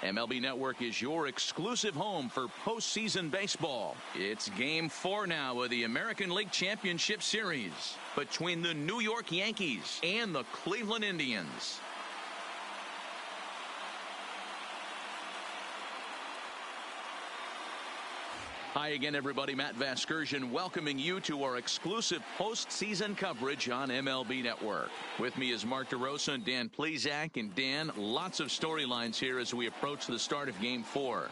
MLB Network is your exclusive home for postseason baseball. It's Game 4 now of the American League Championship Series between the New York Yankees and the Cleveland Indians. Hi again, everybody. Matt Vasgersian welcoming you to our exclusive postseason coverage on MLB Network. With me is Mark DeRosa and Dan Plesac. And Dan, lots of storylines here as we approach the start of Game 4.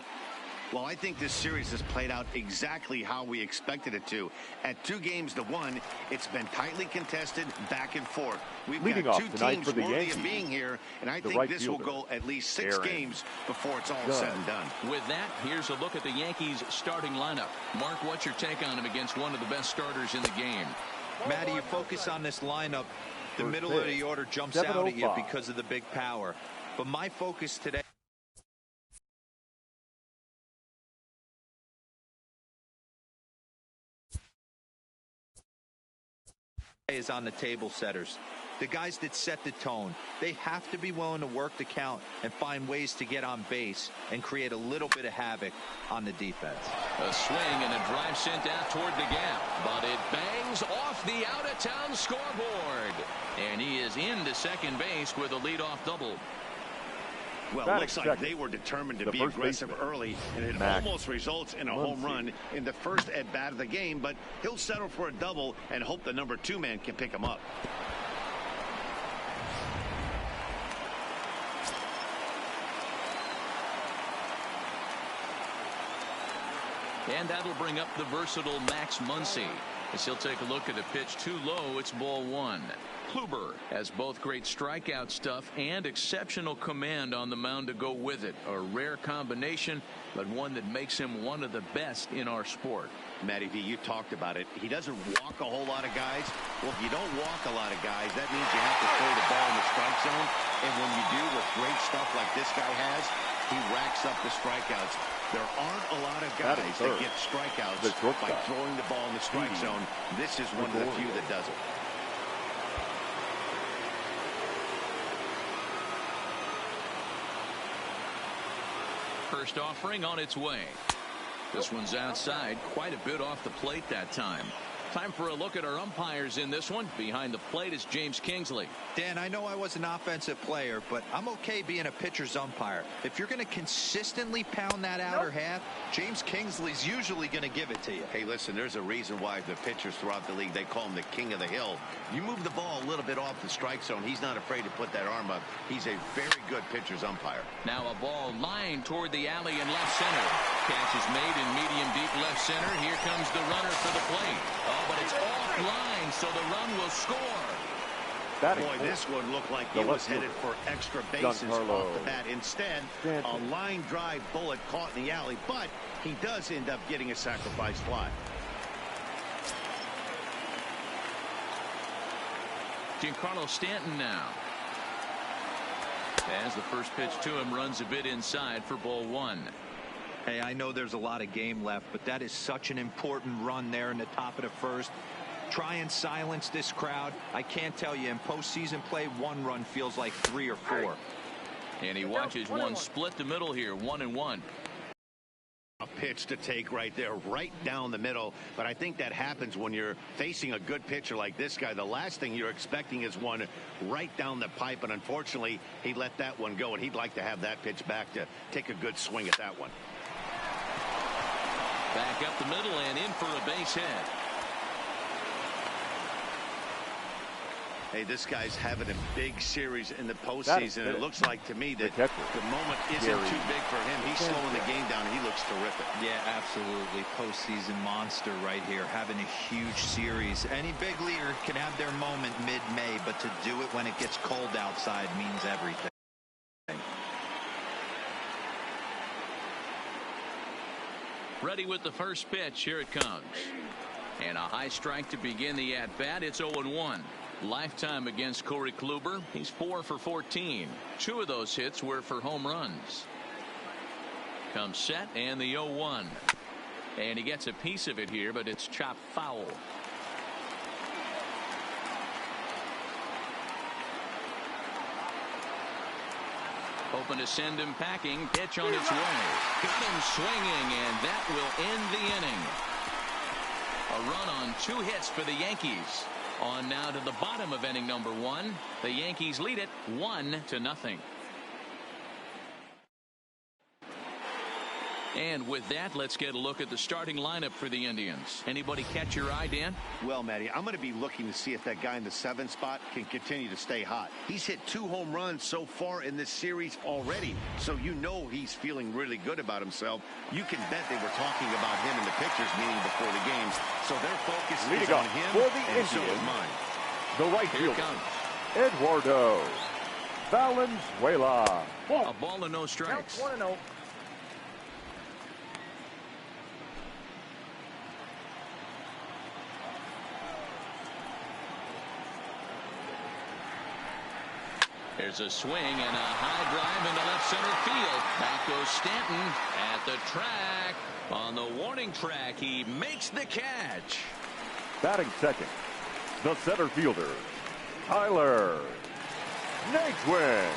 Well, I think this series has played out exactly how we expected it to. At 2-1, it's been tightly contested, back and forth. We've got two teams worthy of being here, and I think this will go at least 6 games before it's all said and done. With that, here's a look at the Yankees' starting lineup. Mark, what's your take on him against one of the best starters in the game? Matty, you focus on this lineup, the middle of the order jumps out at you because of the big power. But my focus today is on the table setters, the guys that set the tone. They have to be willing to work the count and find ways to get on base and create a little bit of havoc on the defense. A swing and a drive sent out toward the gap, but it bangs off the out-of-town scoreboard, and he is into second base with a leadoff double. Well, it looks like they were determined to be aggressive early, and it almost results in a home run in the first at-bat of the game, but he'll settle for a double and hope the number 2 man can pick him up. And that'll bring up the versatile Max Muncy as he'll take a look at a pitch too low. It's ball 1. Kluber has both great strikeout stuff and exceptional command on the mound to go with it. A rare combination, but one that makes him one of the best in our sport. Matty V, you talked about it. He doesn't walk a whole lot of guys. Well, if you don't walk a lot of guys, that means you have to throw the ball in the strike zone. And when you do with great stuff like this guy has, he racks up the strikeouts. There aren't a lot of guys that get strikeouts by throwing the ball in the strike zone. This is one of the few that does it. First offering on its way. This one's outside, quite a bit off the plate that time. Time for a look at our umpires in this one. Behind the plate is James Kingsley. Dan, I know I was an offensive player, but I'm okay being a pitcher's umpire. If you're going to consistently pound that outer half, James Kingsley's usually going to give it to you. Hey, listen, there's a reason why the pitchers throughout the league, they call him the king of the hill. You move the ball a little bit off the strike zone, he's not afraid to put that arm up. He's a very good pitcher's umpire. Now a ball lined toward the alley in left center. Catch is made in medium deep left center. Here comes the runner for the plate. Oh, but it's offline, so the run will score. Boy, this one looked like he was headed for extra bases off the bat. Instead, a line drive bullet caught in the alley, but he does end up getting a sacrifice fly. Giancarlo Stanton now. As the first pitch to him runs a bit inside for ball 1. Hey, I know there's a lot of game left, but that is such an important run there in the top of the first. Try and silence this crowd. I can't tell you, in postseason play, 1 run feels like 3 or 4. And he watches one split the middle here, 1-1. A pitch to take right there, right down the middle. But I think that happens when you're facing a good pitcher like this guy. The last thing you're expecting is one right down the pipe, and unfortunately, he let that one go, and he'd like to have that pitch back to take a good swing at that one. Back up the middle and in for a base hit. Hey, this guy's having a big series in the postseason. It looks like to me that the moment isn't too big for him. He's slowing the game down. He looks terrific. Yeah, absolutely. Postseason monster right here, having a huge series. Any big leaguer can have their moment mid-May, but to do it when it gets cold outside means everything. Ready with the first pitch. Here it comes. And a high strike to begin the at-bat. It's 0-1. Lifetime against Corey Kluber. He's 4 for 14. 2 of those hits were for home runs. Comes set and the 0-1. And he gets a piece of it here, but it's chopped foul. Hoping to send him packing. Pitch on its way. Got him swinging, and that will end the inning. A run on 2 hits for the Yankees. On now to the bottom of inning number 1. The Yankees lead it 1-0. And with that, let's get a look at the starting lineup for the Indians. Anybody catch your eye, Dan? Well, Matty, I'm going to be looking to see if that guy in the 7th spot can continue to stay hot. He's hit 2 home runs so far in this series already, so you know he's feeling really good about himself. You can bet they were talking about him in the pitchers meeting before the games, so their focus is on him, for the and Indians, so is mine. The right fielder, Eduardo Valenzuela. A ball and no strikes. 1-0. There's a swing and a high drive into left center field. Back goes Stanton at the track. On the warning track, he makes the catch. Batting second, the center fielder, Tyler Naquin.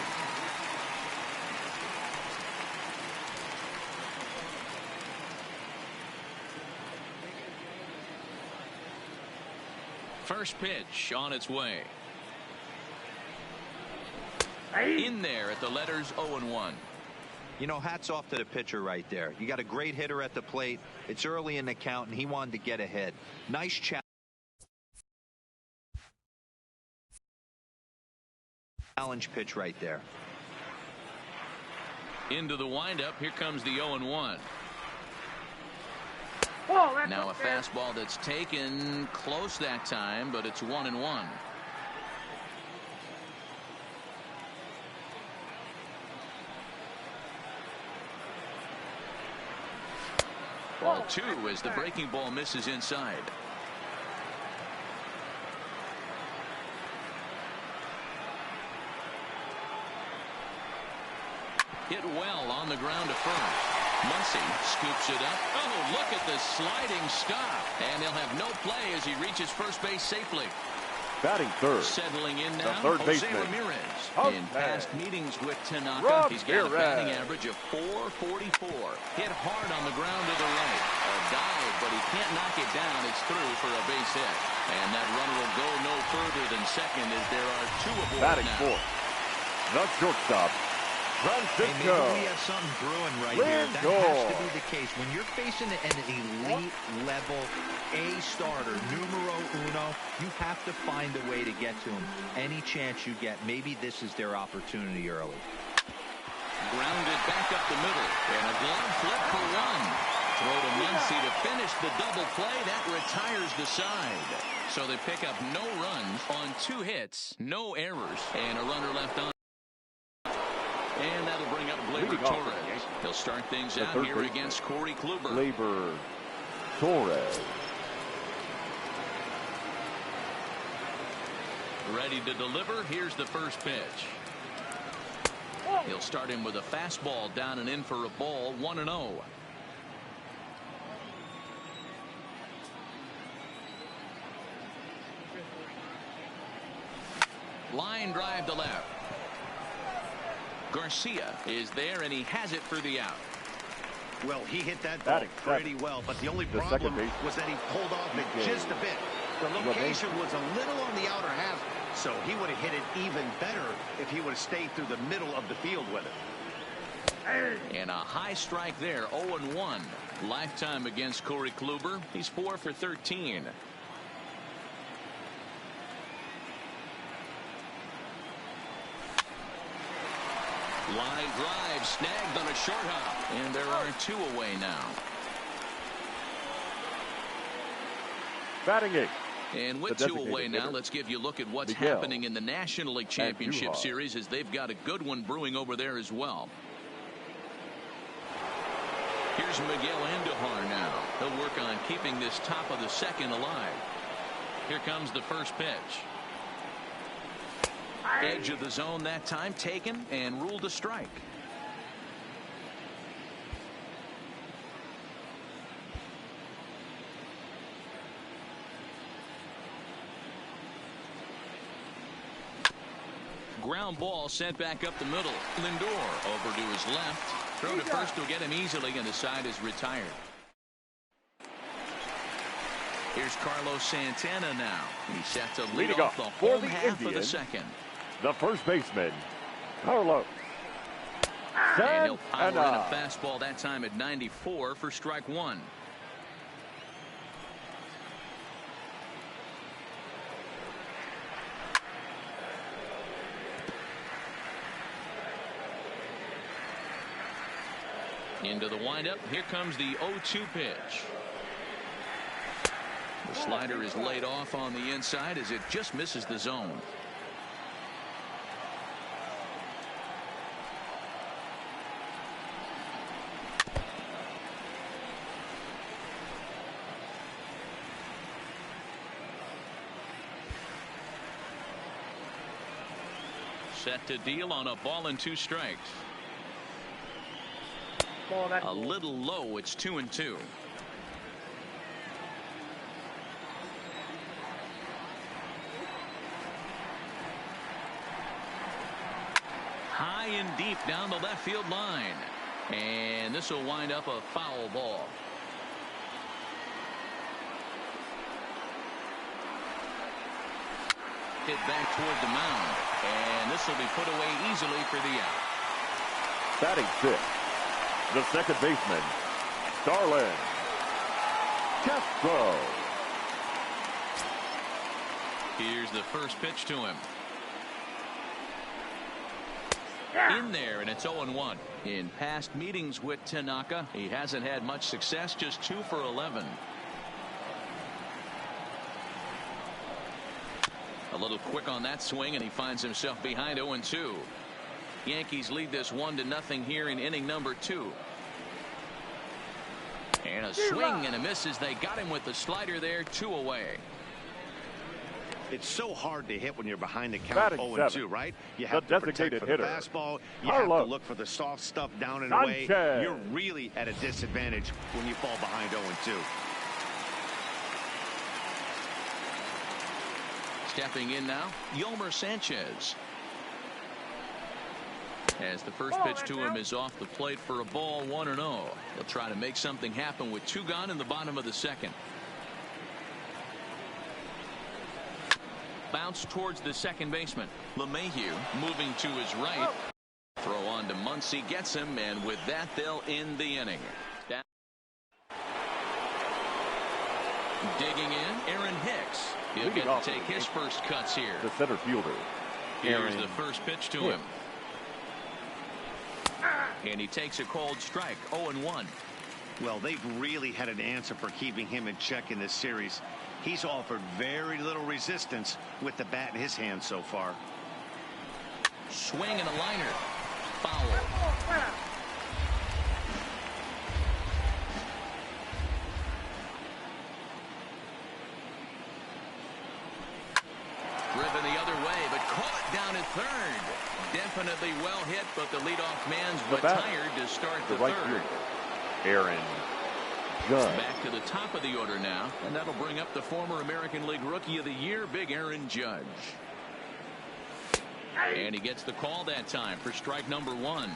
First pitch on its way. In there at the letters 0-1. You know, hats off to the pitcher right there. You got a great hitter at the plate. It's early in the count, and he wanted to get ahead. Nice challenge pitch right there. Into the windup. Here comes the 0-1. Now a fastball that's taken close that time, but it's 1-1. Ball 2 as the breaking ball misses inside. Hit well on the ground to first. Muncy scoops it up. Oh, look at the sliding stop. And he'll have no play as he reaches first base safely. Batting third. Settling in now, third Jose baseman. Ramirez. In past meetings with Tanaka, he's got a batting average of .444. Hit hard on the ground to the right. A dive, but he can't knock it down. It's through for a base hit. And that runner will go no further than second as there are 2 aboard Batting now. fourth, the shortstop, Hey, Francisco maybe we have something brewing right here. That has to be the case. When you're facing an elite level A starter, numero uno, you have to find a way to get to him. Any chance you get, maybe this is their opportunity early. Grounded back up the middle. And a glove flip for 1. Throw to Muncy to finish the double play. That retires the side. So they pick up no runs on 2 hits, no errors, and a runner left on. And that'll bring up Gleyber Torres. He'll start things out here against Corey Kluber. Gleyber Torres. Ready to deliver. Here's the first pitch. He'll start him with a fastball down and in for a ball. 1-0. Line drive to left. Garcia is there, and he has it for the out. Well, he hit that ball pretty well, but the only problem was that he pulled off it just a bit. The location was a little on the outer half, so he would have hit it even better if he would have stayed through the middle of the field with it. And a high strike there, 0-1. Lifetime against Corey Kluber. He's 4 for 13. Line drive snagged on a short hop, and there are 2 away now. Batting 8. And with 2 away now, let's give you a look at what's happening in the National League Championship Series, as they've got a good one brewing over there as well. Here's Miguel Andujar now. He'll work on keeping this top of the second alive. Here comes the first pitch. Edge of the zone that time taken and ruled a strike. ground ball sent back up the middle. Lindor over to his left. Throw to first will get him easily, and the side is retired. Here's Carlos Santana now. He's set to lead off the home half of the second. The first baseman, Carlos. And he'll power in a fastball that time at 94 for strike one. Into the windup. Here comes the 0-2 pitch. The slider is laid off on the inside as it just misses the zone. Set to deal on a ball and 2 strikes. A little low. It's 2-2. High and deep down the left field line. And this will wind up a foul ball. Hit back toward the mound. And this will be put away easily for the out. Batting 6, the second baseman, Starlin Castro. Here's the first pitch to him. In there, and it's 0-1. In past meetings with Tanaka, he hasn't had much success, just 2 for 11. A little quick on that swing, and he finds himself behind 0-2. Yankees lead this 1-0 here in inning number 2. And a swing and a miss as they got him with the slider there, 2 away. It's so hard to hit when you're behind the count 0-2, right? You have the to protect for the fastball. You have to look for the soft stuff down and away. You're really at a disadvantage when you fall behind 0-2. Stepping in now, Yolmer Sanchez. As the first pitch to him is off the plate for a ball, 1-0. He'll try to make something happen with 2 gone in the bottom of the second. Bounce towards the second baseman. LeMahieu moving to his right. Throw on to Muncy, gets him, and with that they'll end the inning. Digging in, Aaron Hicks. He'll get to take his first cuts here. The center fielder. Here's the first pitch to him. And he takes a called strike, 0-1. Well, they've really had an answer for keeping him in check in this series. He's offered very little resistance with the bat in his hand so far. Swing and a liner. Foul. Driven the other way, but caught it down at third. Definitely well hit, but the leadoff man's retired to start the third. Aaron Judge. Back to the top of the order now, and that'll bring up the former American League Rookie of the Year, Big Aaron Judge. And he gets the call that time for strike number 1.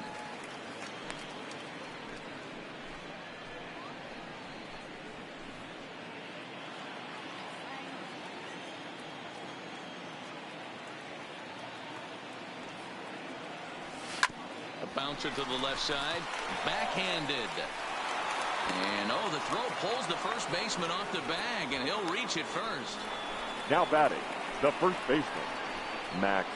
A bouncer to the left side, backhanded. And the throw pulls the first baseman off the bag, and he'll reach it first. Now batting, the first baseman, Max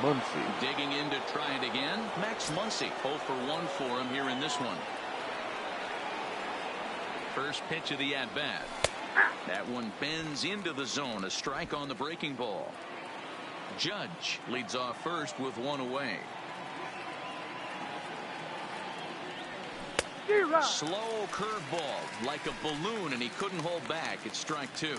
Muncy. Digging in to try it again, Max Muncy. 0 for 1 for him here in this one. First pitch of the at-bat. That one bends into the zone, a strike on the breaking ball. Judge leads off first with 1 away. Slow curveball, like a balloon, and he couldn't hold back. It's strike 2.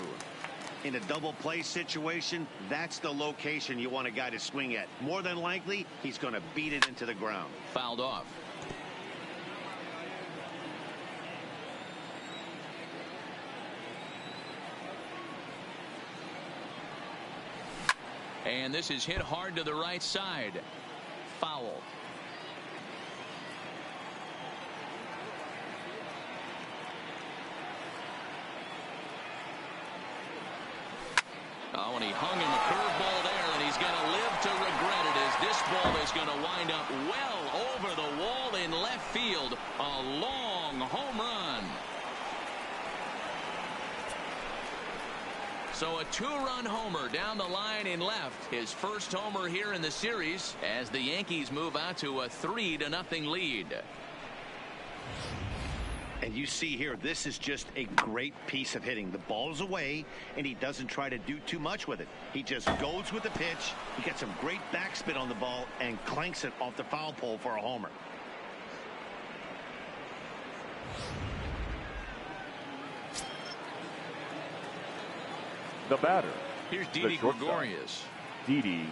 In a double play situation, that's the location you want a guy to swing at. More than likely, he's going to beat it into the ground. Fouled off. And this is hit hard to the right side. Foul. Oh, and he hung him a curveball there, and he's going to live to regret it as this ball is going to wind up well over the wall in left field. A long home run. So a two-run homer down the line in left. His first homer here in the series as the Yankees move out to a 3-0 lead. And you see here, this is just a great piece of hitting. The ball's away, and he doesn't try to do too much with it. He just goes with the pitch. He gets some great backspin on the ball and clanks it off the foul pole for a homer. The batter. Here's Didi Gregorius. Didi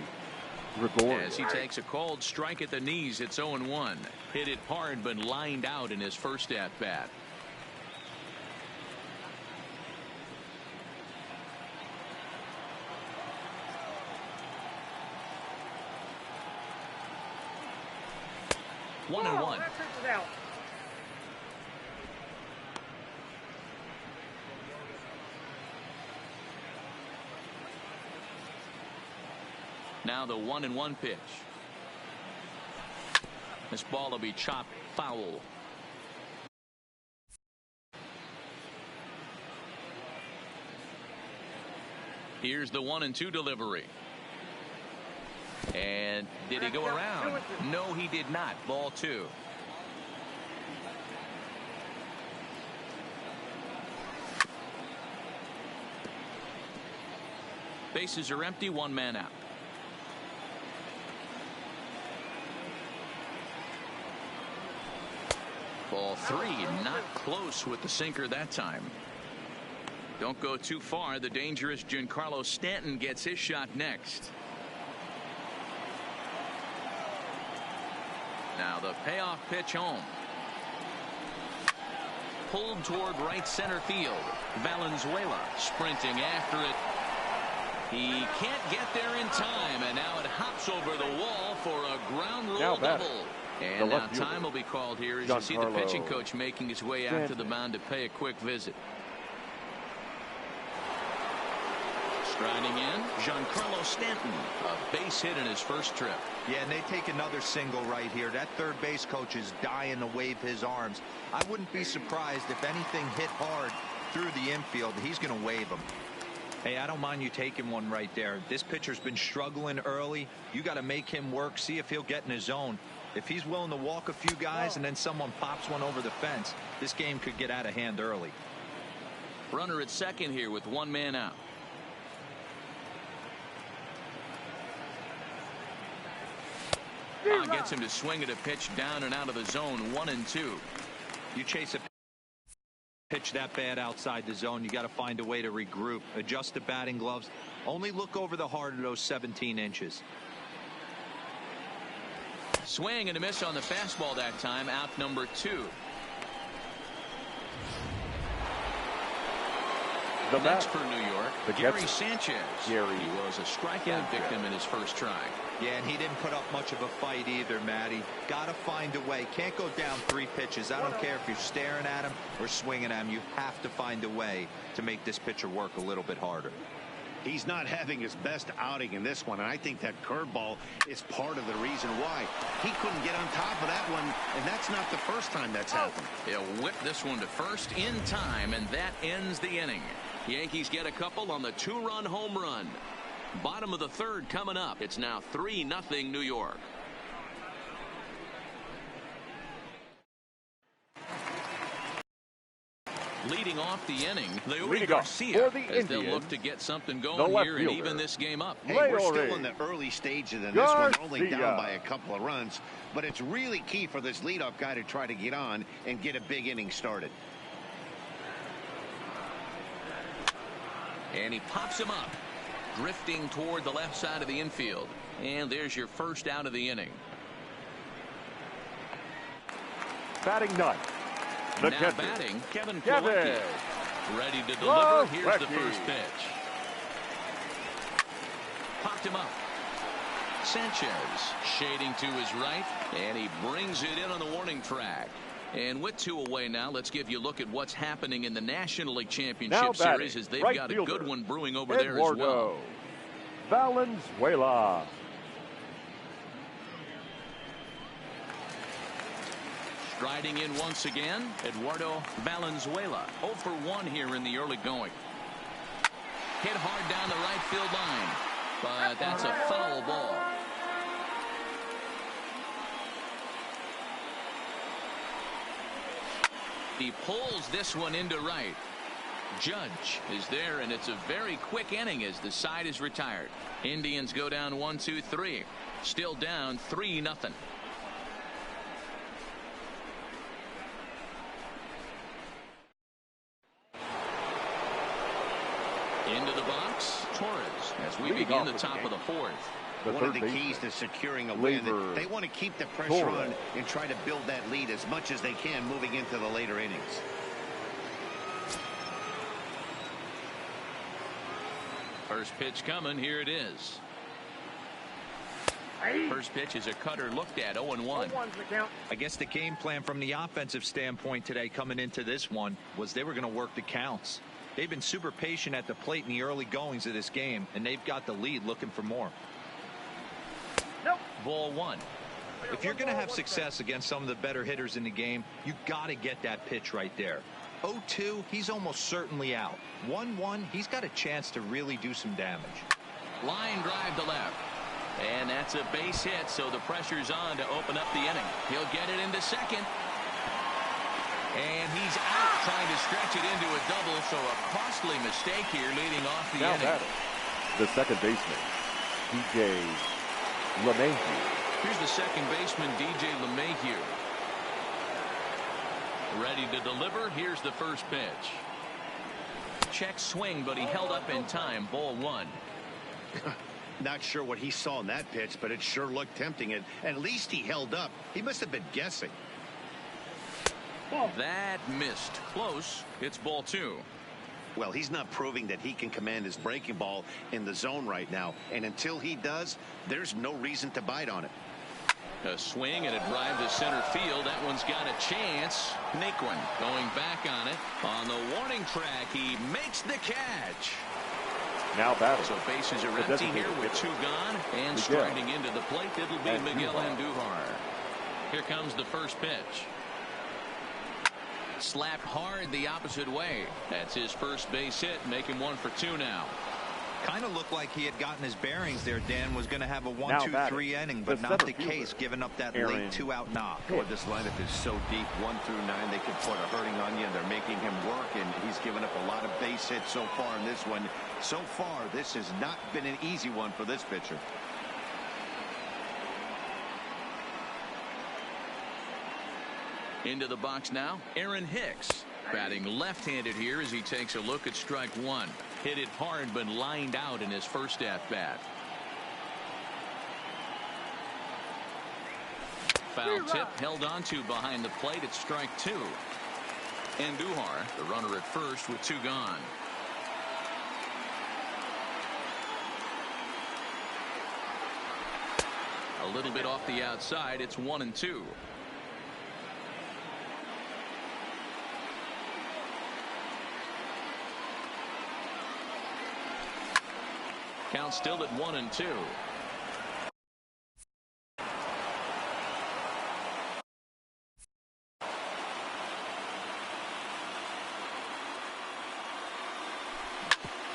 Gregorius. As he takes a called strike at the knees, it's 0-1. Hit it hard, but lined out in his first at-bat. One and one. Now the 1-1 pitch. This ball will be chopped foul. Here's the 1-2 delivery. And did he go around? No, he did not. Ball 2. Bases are empty. One man out. Ball 3, not close with the sinker that time. Don't go too far. The dangerous Giancarlo Stanton gets his shot next. Now the payoff pitch home. Pulled toward right center field. Valenzuela sprinting after it. He can't get there in time, and now it hops over the wall for a ground rule double. And now time will be called here as you see the pitching coach making his way out to the mound to pay a quick visit. Striding in, Giancarlo Stanton, a base hit in his first trip. Yeah, and they take another single right here. That third base coach is dying to wave his arms. I wouldn't be surprised if anything hit hard through the infield. He's going to wave them. Hey, I don't mind you taking one right there. This pitcher's been struggling early. You got to make him work, see if he'll get in his zone. If he's willing to walk a few guys and then someone pops one over the fence, this game could get out of hand early. Runner at second here with one man out. Gets him to swing at a pitch down and out of the zone. 1-2. You chase a pitch that bad outside the zone, you got to find a way to regroup, adjust the batting gloves, only look over the heart of those 17 inches. Swing and a miss on the fastball that time. Out number 2. Next for New York, Gary Sanchez. He was a strikeout victim in his first try. Yeah, and he didn't put up much of a fight either, Matty. Got to find a way. Can't go down 3 pitches. I don't care if you're staring at him or swinging at him. You have to find a way to make this pitcher work a little bit harder. He's not having his best outing in this one, and I think that curveball is part of the reason why. He couldn't get on top of that one, and that's not the first time that's happened. He'll whip this one to first in time, and that ends the inning. Yankees get a couple on the 2-run home run. Bottom of the third coming up. It's now 3-0 New York. Leading off the inning, Leury Garcia, as they'll look to get something going here and even this game up. Hey, we're still in the early stages in this one, only down by a couple of runs, but it's really key for this leadoff guy to try to get on and get a big inning started. And he pops him up, drifting toward the left side of the infield. And there's your first out of the inning. Batting ninth. Now batting, Kevin Plawecki. Ready to deliver. Here's the first pitch. Popped him up. Sanchez shading to his right, and he brings it in on the warning track. And with 2 away now, let's give you a look at what's happening in the National League Championship Series, as they've got a good one brewing over there as well. Valenzuela. Striding in once again, Eduardo Valenzuela. 0 for 1 here in the early going. Hit hard down the right field line, but that's a foul ball. He pulls this one into right. Judge is there, and it's a very quick inning as the side is retired. Indians go down 1-2-3. Still down 3-0. Into the box, Torres, as we begin the top of the 4th. One of the keys to securing a win, they want to keep the pressure on and try to build that lead as much as they can moving into the later innings. First pitch coming. Here it is. First pitch is a cutter looked at. 0-1. I guess the game plan from the offensive standpoint today coming into this one was they were going to work the counts. They've been super patient at the plate in the early goings of this game, and they've got the lead looking for more. Ball 1. If you're going to have success against some of the better hitters in the game, you got to get that pitch right there. 0-2, he's almost certainly out. 1-1, he's got a chance to really do some damage. Line drive to left. And that's a base hit, so the pressure's on to open up the inning. He'll get it into second. And he's out, trying to stretch it into a double, so a costly mistake here leading off the inning. Batting, the second baseman, DJ LeMahieu. Here's the second baseman, DJ LeMahieu. Ready to deliver. Here's the first pitch. Check swing, but he held up in time. Ball 1. Not sure what he saw in that pitch, but it sure looked tempting. And at least he held up. He must have been guessing. That missed. Close. It's ball 2. Well, he's not proving that he can command his breaking ball in the zone right now. And until he does, there's no reason to bite on it. A swing and a drive to center field. That one's got a chance. Naquin going back on it. On the warning track, he makes the catch. Now batting. So bases are empty here with 2 gone. And striding into the plate, it'll be Miguel Andujar. Here comes the first pitch. Slapped hard the opposite way. That's his first base hit, making 1 for 2 now. Kind of looked like he had gotten his bearings there. Dan was going to have a 1-2-3 inning, but not the case, giving up that late 2-out knock. Boy, this lineup is so deep, 1 through 9. They could put a hurting on you, and they're making him work, and he's given up a lot of base hits so far in this one. So far, this has not been an easy one for this pitcher. Into the box now, Aaron Hicks. Batting left-handed here as he takes a look at strike 1. Hit it hard, but lined out in his first at-bat. Foul tip held onto behind the plate at strike 2. Andujar, the runner at first with 2 gone. A little bit off the outside. It's 1-2. Count still at 1-2.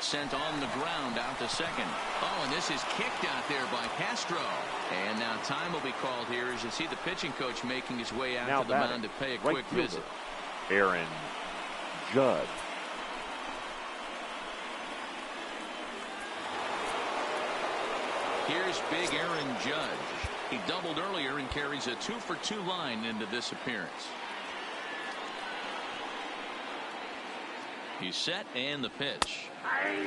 Sent on the ground out to second. Oh, and this is kicked out there by Castro. And now time will be called here as you see the pitching coach making his way out to the mound to pay a quick visit. Aaron Judge. Here's big Aaron Judge. He doubled earlier and carries a 2-for-2 line into this appearance. He's set and the pitch.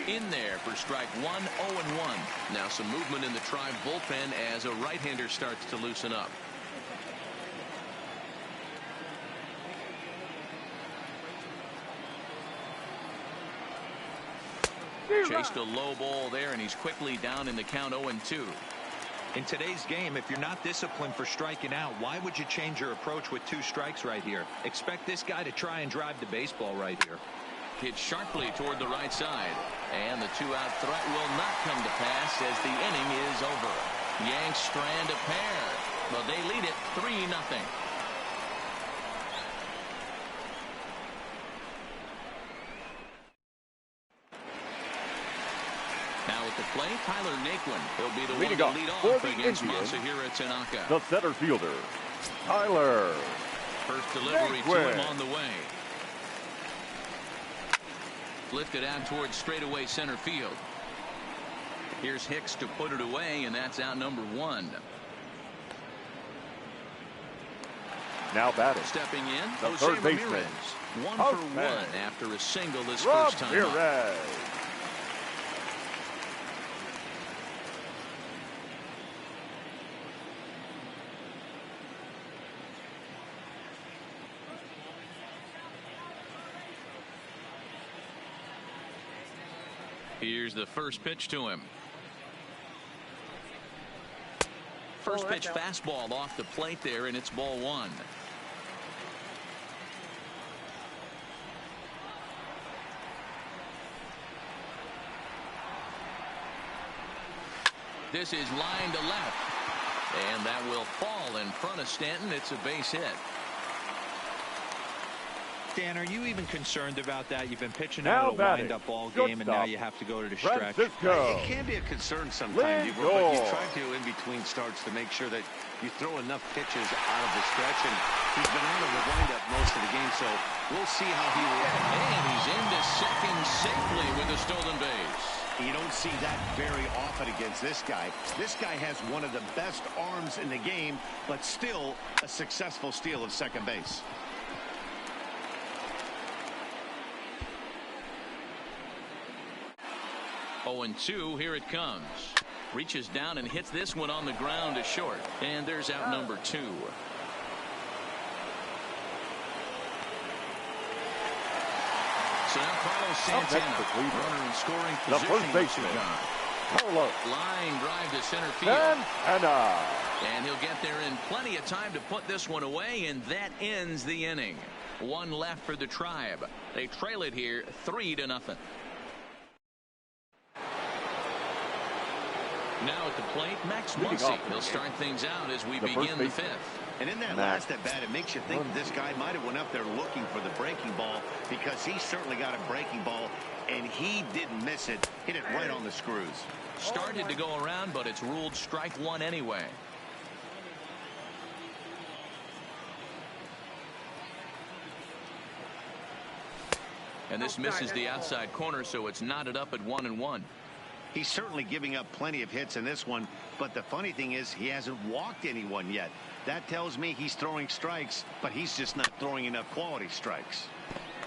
In there for strike 1, 0-1. Now some movement in the Tribe bullpen as a right-hander starts to loosen up. Chased a low ball there, and he's quickly down in the count 0-2. In today's game, if you're not disciplined for striking out, why would you change your approach with 2 strikes right here? Expect this guy to try and drive the baseball right here. Hit sharply toward the right side, and the 2-out threat will not come to pass as the inning is over. Yanks strand a pair, but they lead it 3-0. Now at the plate, Tyler Naquin. He'll be the one to lead off against Masahiro Tanaka. The center fielder, Tyler. First delivery to him on the way. Lifted out towards straightaway center field. Here's Hicks to put it away, and that's out number 1. Now batting. Stepping in, the Jose third baseman. Ramirez. 1 for 1 after a single this first time up. Here's the first pitch to him. First pitch fastball off the plate there, and it's ball 1. This is line to left, and that will fall in front of Stanton. It's a base hit. Dan, are you even concerned about that? You've been pitching out a wind-up ball game, and now you have to go to the stretch. It can be a concern sometimes, but you try to, in between starts, to make sure that you throw enough pitches out of the stretch, and he's been out of the wind-up most of the game, so we'll see how he will. And he's into second safely with a stolen base. You don't see that very often against this guy. This guy has one of the best arms in the game, but still a successful steal of second base. Oh, and 2, here it comes. Reaches down and hits this one on the ground to short. And there's out number 2. So now Carlos Santana, runner in scoring position. The first baseman, Carlos. Line drive to center field. And he'll get there in plenty of time to put this one away, and that ends the inning. 1 left for the Tribe. They trail it here 3-0. Now at the plate, Max Muncy. He'll start things out as we begin the 5th. And in that last at bat, it makes you think this guy might have went up there looking for the breaking ball, because he certainly got a breaking ball, and he didn't miss it. Hit it right on the screws. Started to go around, but it's ruled strike 1 anyway. And this misses the outside corner, so it's knotted up at 1-1. He's certainly giving up plenty of hits in this one, but the funny thing is he hasn't walked anyone yet. That tells me he's throwing strikes, but he's just not throwing enough quality strikes.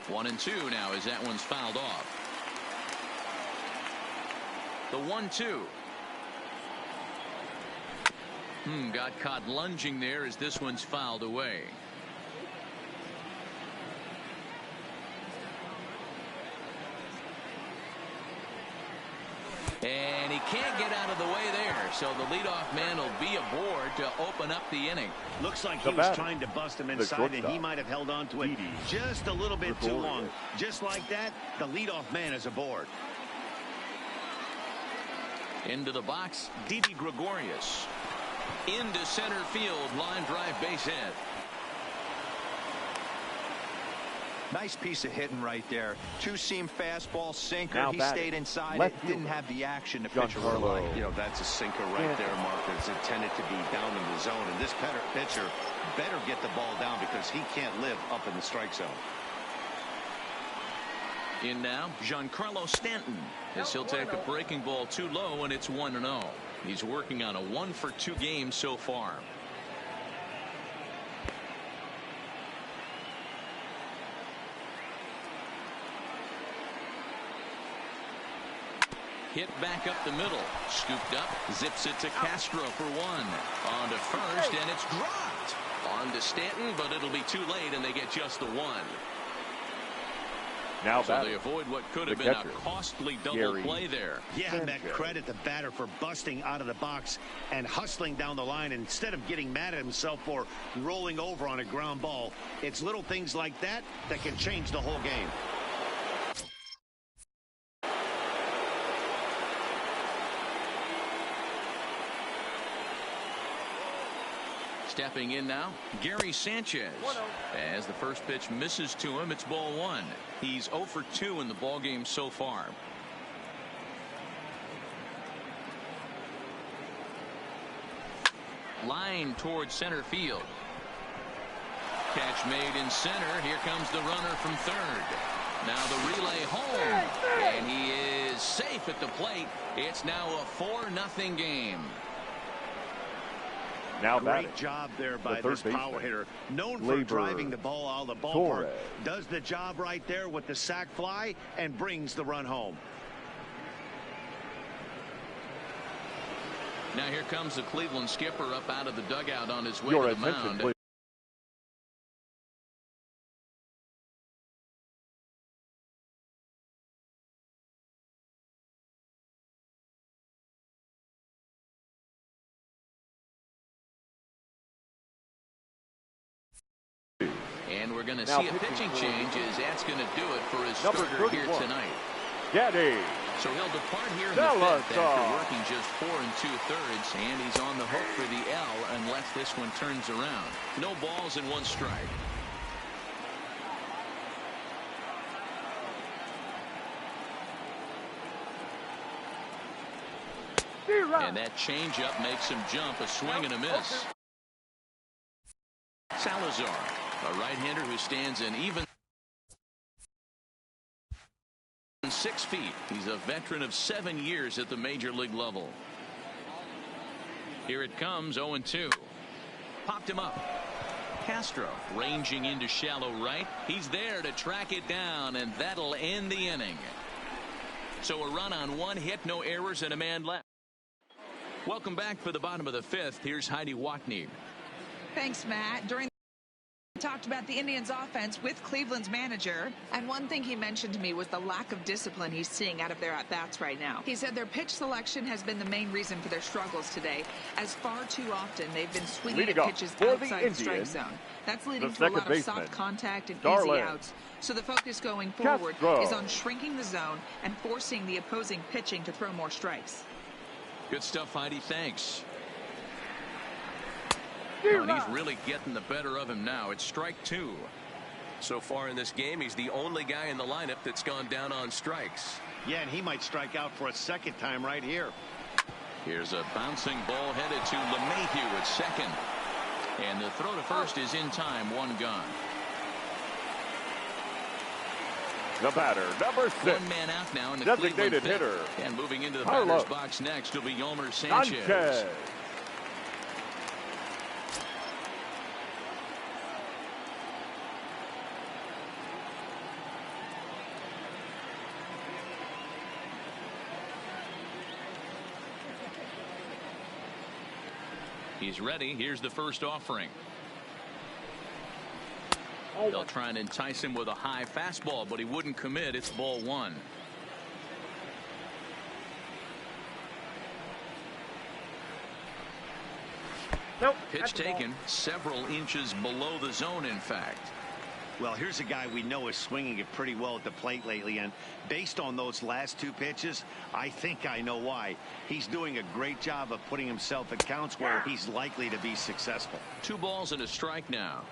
1-2 now as that one's fouled off. The 1-2. Got caught lunging there as this one's fouled away. And he can't get out of the way there, so the leadoff man will be aboard to open up the inning. Looks like he was trying to bust him inside, and he might have held on to it just a little bit too long. Just like that, the leadoff man is aboard. Into the box, Didi Gregorius. Into center field, line drive, base hit. Nice piece of hitting right there. 2-seam fastball, sinker. He stayed inside it. Didn't have the action to pitch over like. You know, that's a sinker right there, Mark. It's intended to be down in the zone. And this pitcher better get the ball down, because he can't live up in the strike zone. In now, Giancarlo Stanton, as he'll take a breaking ball too low, and it's 1-0. He's working on a 1-for-2 game so far. Hit back up the middle. Scooped up. Zips it to Castro for 1. On to first, and it's dropped. On to Stanton, but it'll be too late, and they get just the 1. Now So batting. they avoid what could have The been catcher, a costly double Gary play there. Yeah, and that Sanchez. credit the batter for busting out of the box and hustling down the line instead of getting mad at himself for rolling over on a ground ball. It's little things like that that can change the whole game. Stepping in now, Gary Sanchez. As the first pitch misses to him, it's ball one. He's 0 for 2 in the ball game so far. Line towards center field. Catch made in center. Here comes the runner from third. Now the relay home. And he is safe at the plate. It's now a 4-0 game. Now Great batting. job there by third this power baseman, hitter. Known for Labor driving the ball out of the ballpark. Torres. Does the job right there with the sac fly and brings the run home. Now here comes the Cleveland skipper up out of the dugout on his way Your to the attention, mound. please. And we're going to Now see a pitching pitching change as that's going to do it for his Number starter here 31. tonight. Gaddy. So he'll depart here in the Salazar. fifth after working just 4 2/3, and he's on the hook for the L unless this one turns around. No balls and 1 strike. And that changeup makes him jump, a swing and a miss. Salazar, a right-hander who stands in even 6 feet. He's a veteran of 7 years at the major league level. Here it comes, 0-2. Popped him up. Castro ranging into shallow right. He's there to track it down, and that'll end the inning. So a run on 1 hit, no errors, and a man left. Welcome back for the bottom of the 5th. Here's Heidi Watney. Thanks, Matt. During we talked about the Indians offense with Cleveland's manager, and one thing he mentioned to me was the lack of discipline he's seeing out of their at-bats right now. He said their pitch selection has been the main reason for their struggles today, as far too often they've been swinging Leading at off pitches for the outside the strike Indians, zone. That's leading the to a lot second of soft baseman, contact and Darlin. easy outs. So the focus going forward Castro. is on shrinking the zone and forcing the opposing pitching to throw more strikes. Good stuff, Heidi. Thanks. Oh, and he's really getting the better of him now. It's strike 2. So far in this game, he's the only guy in the lineup that's gone down on strikes. Yeah, and he might strike out for a second time right here. Here's a bouncing ball headed to LeMahieu at second. And the throw to first is in time. 1 gone. The batter, number 6. 1 man out now in the Designated Cleveland hitter. fifth. And moving into the Carlos. batter's box next will be Yolmer Sanchez. Sanchez. He's ready. Here's the first offering. They'll try and entice him with a high fastball, but he wouldn't commit. It's ball 1. Nope. Pitch taken several inches below the zone, in fact. Well, here's a guy we know is swinging it pretty well at the plate lately, and based on those last 2 pitches, I think I know why. He's doing a great job of putting himself at counts where he's likely to be successful. 2 balls and a strike now.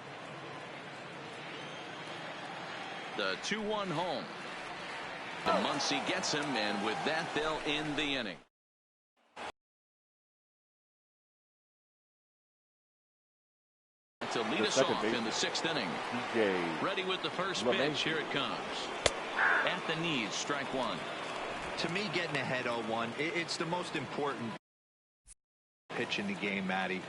The 2-1 home. The Muncie gets him, and with that, they'll end the inning. To lead us second off in the 6th inning. Ready with the first pitch. Here it comes. At the knees, strike 1. To me, getting ahead 0-1, it's the most important pitch in the game, Matty.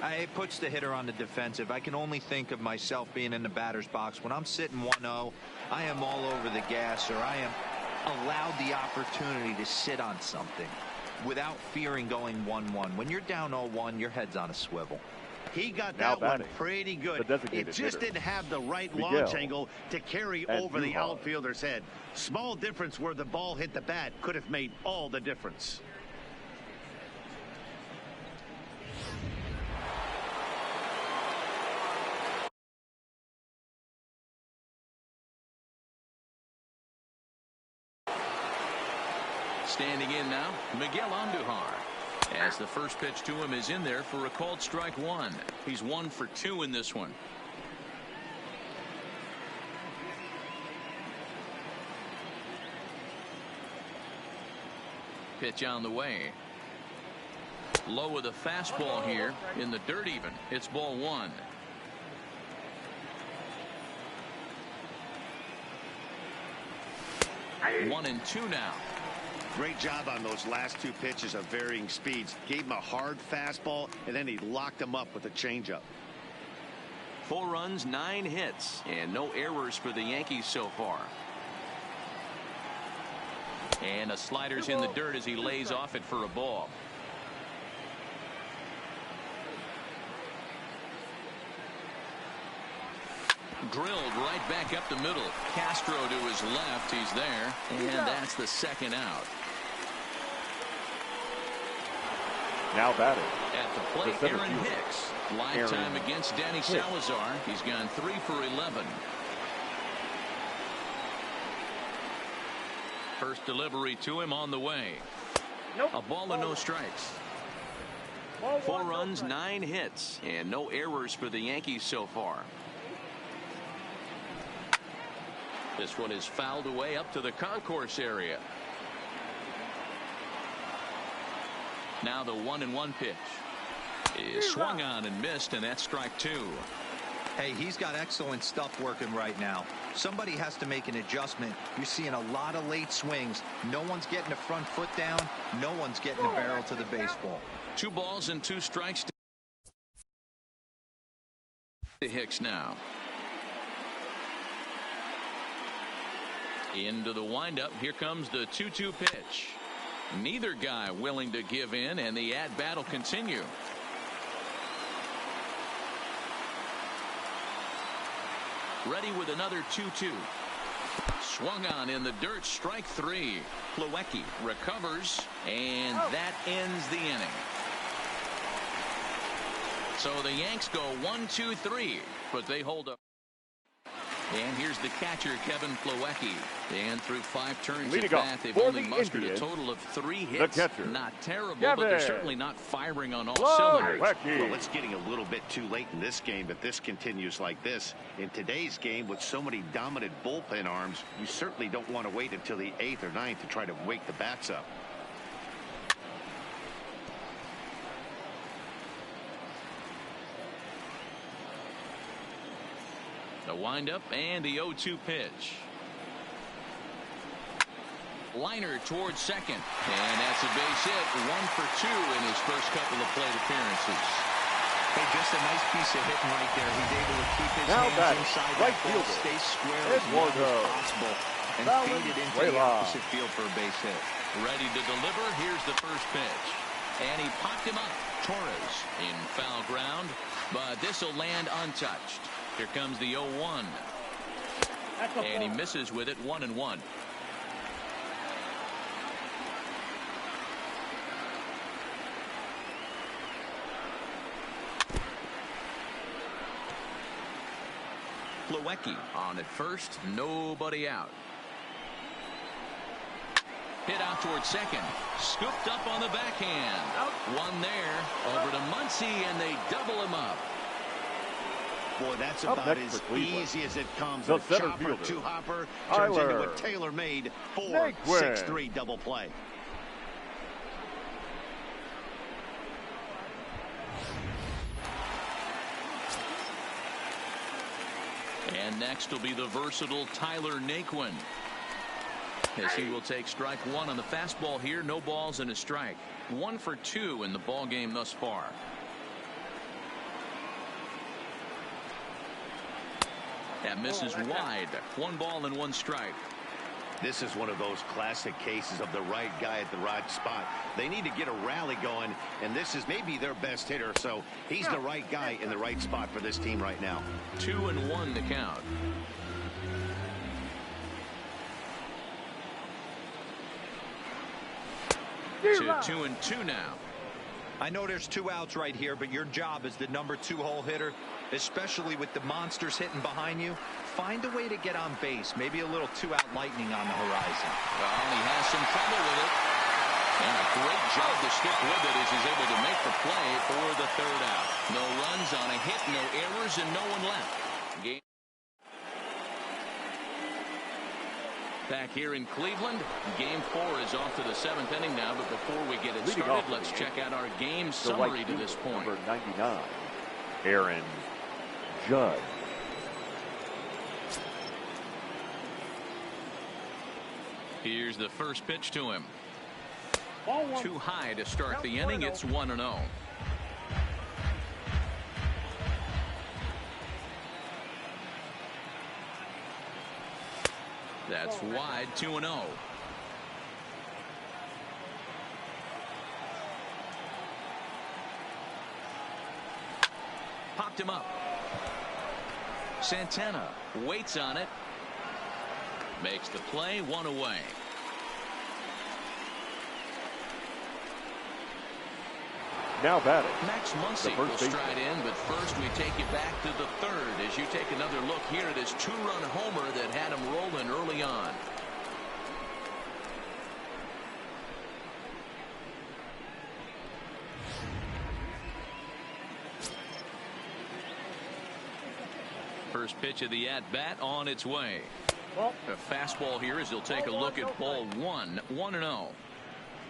It puts the hitter on the defensive. I can only think of myself being in the batter's box. When I'm sitting 1-0, I am all over the gas, or I am allowed the opportunity to sit on something without fearing going 1-1. When you're down 0-1, your head's on a swivel. He got Now that one batting, pretty good. the designated It just hitter, didn't have the right Miguel launch angle to carry over the NYY. outfielder's head. Small difference where the ball hit the bat could have made all the difference. Standing in now, Miguel Andujar. As the first pitch to him is in there for a called strike one. He's 1 for 2 in this one. Pitch on the way. Low with a fastball here in the dirt even. It's ball 1. One and 2 now. Great job on those last 2 pitches of varying speeds. Gave him a hard fastball, and then he locked him up with a changeup. 4 runs, 9 hits, and no errors for the Yankees so far. And a slider's in the dirt as he lays off it for a ball. Drilled right back up the middle. Castro to his left. He's there. And that's the second out. Now batting. At the plate, The center Aaron fielder, Hicks. Lifetime Aaron against Danny Hicks. Salazar. He's gone 3 for 11. First delivery to him on the way. A ball and no strikes. 4 runs, 9 hits, and no errors for the Yankees so far. This one is fouled away up to the concourse area. Now the 1-1 pitch is swung on and missed, and that's strike 2. Hey, he's got excellent stuff working right now. Somebody has to make an adjustment. You're seeing a lot of late swings. No one's getting the front foot down. No one's getting the barrel to the baseball. 2 balls and 2 strikes to Hicks now. Into the windup. Here comes the 2-2 pitch. Neither guy willing to give in, and the at-bat will continue. Ready with another 2-2. Swung on in the dirt. Strike 3. Plawecki recovers, and that ends the inning. So the Yanks go 1-2-3, but they hold up. And here's the catcher, Kevin Plawecki. And through 5 turns at bat, they've only mustered a total of 3 hits. Not terrible, but they're certainly not firing on all cylinders. Well, it's getting a little bit too late in this game if this continues like this. In today's game, with so many dominant bullpen arms, you certainly don't want to wait until the 8th or 9th to try to wake the bats up. The windup and the 0-2 pitch. Liner towards second, and that's a base hit. 1 for 2 in his first couple of plate appearances. Hey, just a nice piece of hitting right there. He's able to keep his Now hands inside that ball, stay square as long as possible, and feed it into the opposite field for a base hit. Ready to deliver. Here's the first pitch. And he popped him up. Torres in foul ground, but this will land untouched. Here comes the 0-1. And he misses with it. 1-1. Plawecki on at first. Nobody out. Hit out towards second. Scooped up on the backhand. One there. Over to Muncy, and they double him up. Boy, that's about as easy as it comes. The A chopper, 2-hopper turns into a tailor-made 4-6-3 double play. And next will be the versatile Tyler Naquin, as he will take strike 1 on the fastball here. No balls and a strike. 1 for 2 in the ball game thus far. That misses wide. 1 ball and 1 strike. This is one of those classic cases of the right guy at the right spot. They need to get a rally going, and this is maybe their best hitter, so he's the right guy in the right spot for this team right now. 2-1 to count. To 2-2 now. I know there's 2 outs right here, but your job as the number 2 hole hitter, especially with the monsters hitting behind you, find a way to get on base. Maybe a little 2-out lightning on the horizon. Well, he has some trouble with it. And a great job to stick with it as he's able to make the play for the 3rd out. No runs on a hit, no errors, and no one left. Game back here in Cleveland. Game 4 is off to the 7th inning now, but before we get it started, let's check out our game summary to this point. Number 99, Aaron Judge. Here's the first pitch to him. Too high to start the inning. It's 1-0. That's wide. 2-0. Popped him up. Santana waits on it. Makes the play. 1 away. Now batting, Max Muncy will stride in, but first we take you back to the 3rd as you take another look here at his 2-run homer that had him rolling early on. First pitch of the at-bat on its way. A fastball here as he'll take a look at ball 1. 1-0.